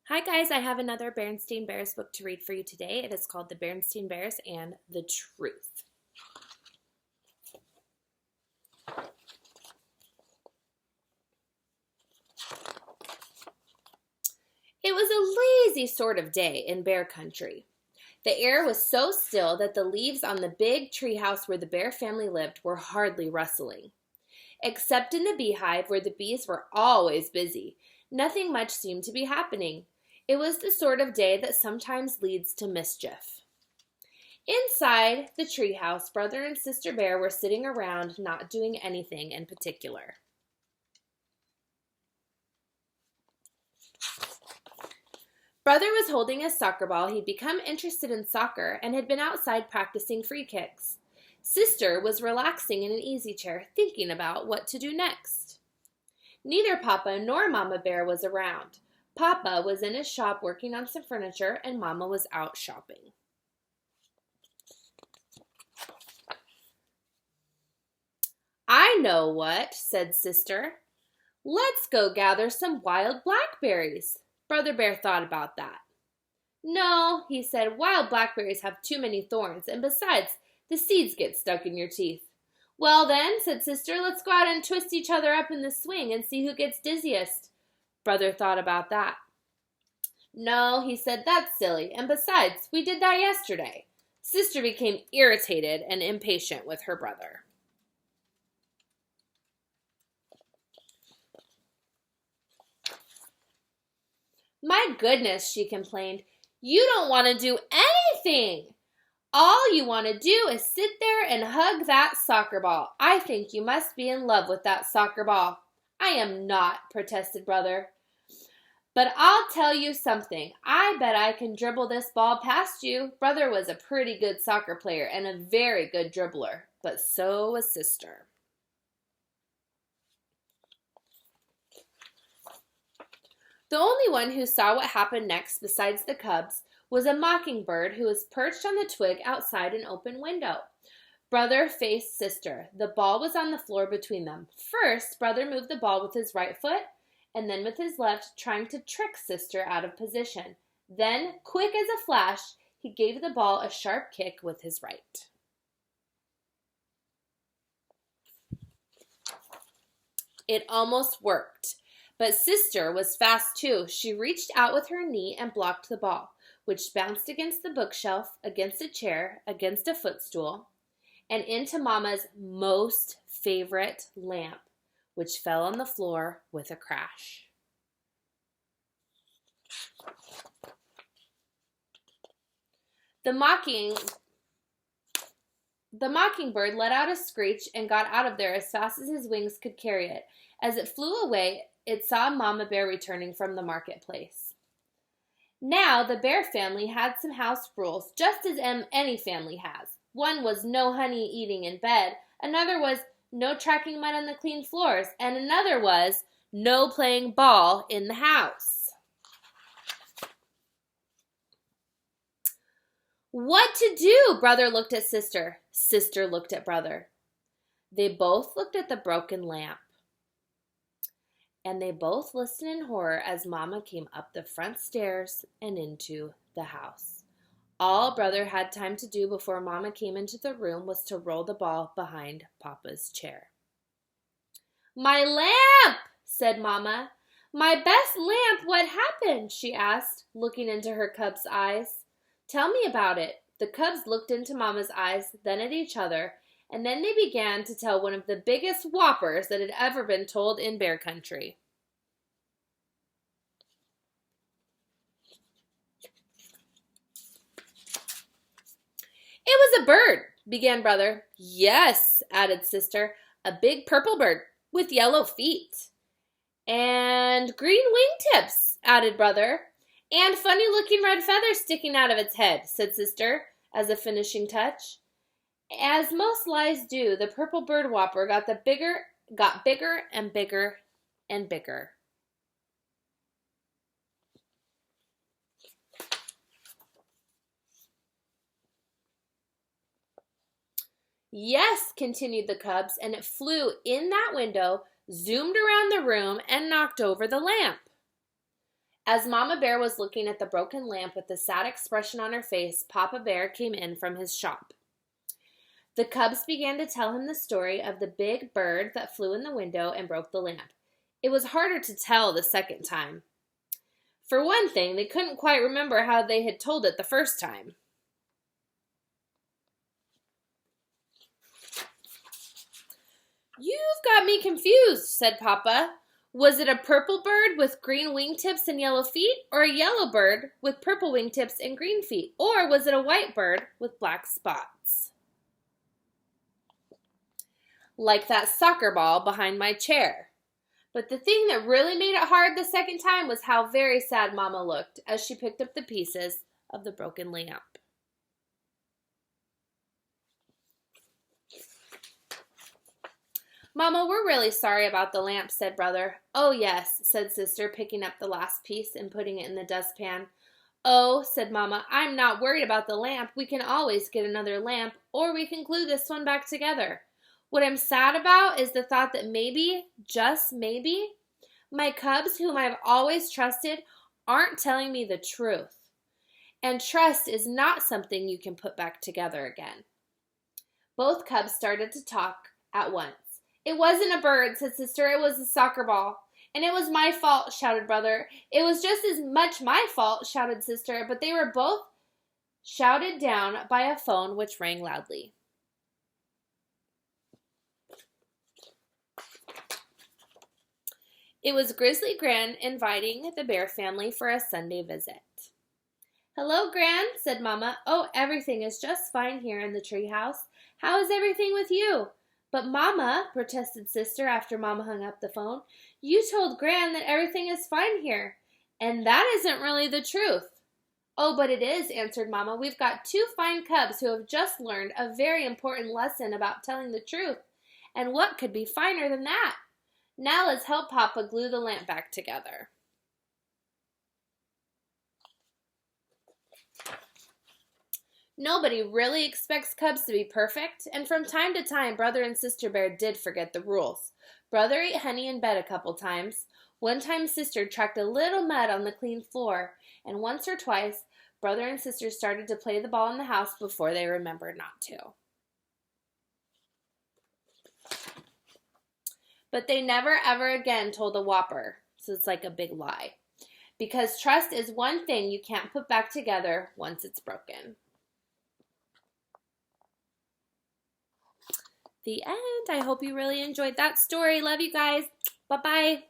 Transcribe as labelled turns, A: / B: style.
A: Hi guys, I have another Berenstain Bears book to read for you today. It is called The Berenstain Bears and the Truth. It was a lazy sort of day in bear country. The air was so still that the leaves on the big treehouse where the bear family lived were hardly rustling. Except in the beehive where the bees were always busy, nothing much seemed to be happening. It was the sort of day that sometimes leads to mischief. Inside the treehouse, Brother and Sister Bear were sitting around, not doing anything in particular. Brother was holding his soccer ball. He'd become interested in soccer and had been outside practicing free kicks. Sister was relaxing in an easy chair, thinking about what to do next. Neither Papa nor Mama Bear was around. Papa was in his shop working on some furniture, and Mama was out shopping. "I know what," said Sister. "Let's go gather some wild blackberries." Brother Bear thought about that. "No," he said, "wild blackberries have too many thorns, and besides, the seeds get stuck in your teeth." "Well then," said Sister, "let's go out and twist each other up in the swing and see who gets dizziest." Brother thought about that. "No," he said, "that's silly, and besides, we did that yesterday." Sister became irritated and impatient with her brother. "My goodness," she complained, "you don't want to do anything. All you want to do is sit there and hug that soccer ball. I think you must be in love with that soccer ball." "I am not," protested Brother. "But I'll tell you something. I bet I can dribble this ball past you." Brother was a pretty good soccer player and a very good dribbler, but so was Sister. The only one who saw what happened next besides the cubs was a mockingbird who was perched on the twig outside an open window. Brother faced Sister. The ball was on the floor between them. First, Brother moved the ball with his right foot, and then with his left, trying to trick Sister out of position. Then, quick as a flash, he gave the ball a sharp kick with his right. It almost worked. But Sister was fast too. She reached out with her knee and blocked the ball, which bounced against the bookshelf, against a chair, against a footstool, and into Mama's most favorite lamp, which fell on the floor with a crash. The mockingbird let out a screech and got out of there as fast as his wings could carry it. As it flew away, it saw Mama Bear returning from the marketplace. Now the bear family had some house rules, just as any family has. One was no honey eating in bed, another was no tracking mud on the clean floors, and another was no playing ball in the house. What to do? Brother looked at Sister. Sister looked at Brother. They both looked at the broken lamp. And they both listened in horror as Mama came up the front stairs and into the house. All Brother had time to do before Mama came into the room was to roll the ball behind Papa's chair. "My lamp!" said Mama. "My best lamp, what happened?" she asked, looking into her cub's eyes. "Tell me about it." The cubs looked into Mama's eyes, then at each other, and then they began to tell one of the biggest whoppers that had ever been told in bear country. "It was a bird," began Brother. "Yes," added Sister, "a big purple bird with yellow feet." "And green wingtips," added Brother. "And funny-looking red feathers sticking out of its head," said Sister, as a finishing touch. As most lies do, the purple bird whopper got bigger and bigger and bigger. "Yes," continued the cubs, "and it flew in that window, zoomed around the room, and knocked over the lamp." As Mama Bear was looking at the broken lamp with a sad expression on her face, Papa Bear came in from his shop. The cubs began to tell him the story of the big bird that flew in the window and broke the lamp. It was harder to tell the second time. For one thing, they couldn't quite remember how they had told it the first time. "You've got me confused," said Papa. "Was it a purple bird with green wingtips and yellow feet, or a yellow bird with purple wingtips and green feet? Or was it a white bird with black spots? Like that soccer ball behind my chair." But the thing that really made it hard the second time was how very sad Mama looked as she picked up the pieces of the broken lamp. "Mama, we're really sorry about the lamp," said Brother. "Oh, yes," said Sister, picking up the last piece and putting it in the dustpan. "Oh," said Mama, "I'm not worried about the lamp. We can always get another lamp, or we can glue this one back together. What I'm sad about is the thought that maybe, just maybe, my cubs, whom I've always trusted, aren't telling me the truth. And trust is not something you can put back together again." Both cubs started to talk at once. "It wasn't a bird," said Sister. "It was a soccer ball." "And it was my fault," shouted Brother. "It was just as much my fault," shouted Sister. But they were both shouted down by a phone which rang loudly. It was Grizzly Gran inviting the Bear family for a Sunday visit. "Hello, Gran," said Mama. "Oh, everything is just fine here in the treehouse. How is everything with you?" "But Mama," protested Sister after Mama hung up the phone, "you told Gran that everything is fine here, and that isn't really the truth." "Oh, but it is," answered Mama. "We've got two fine cubs who have just learned a very important lesson about telling the truth, and what could be finer than that? Now let's help Papa glue the lamp back together." Nobody really expects cubs to be perfect, and from time to time, Brother and Sister Bear did forget the rules. Brother ate honey in bed a couple times. One time, Sister tracked a little mud on the clean floor, and once or twice, Brother and Sister started to play the ball in the house before they remembered not to. But they never ever again told a whopper, so it's like a big lie. Because trust is one thing you can't put back together once it's broken. The end. I hope you really enjoyed that story. Love you guys. Bye-bye.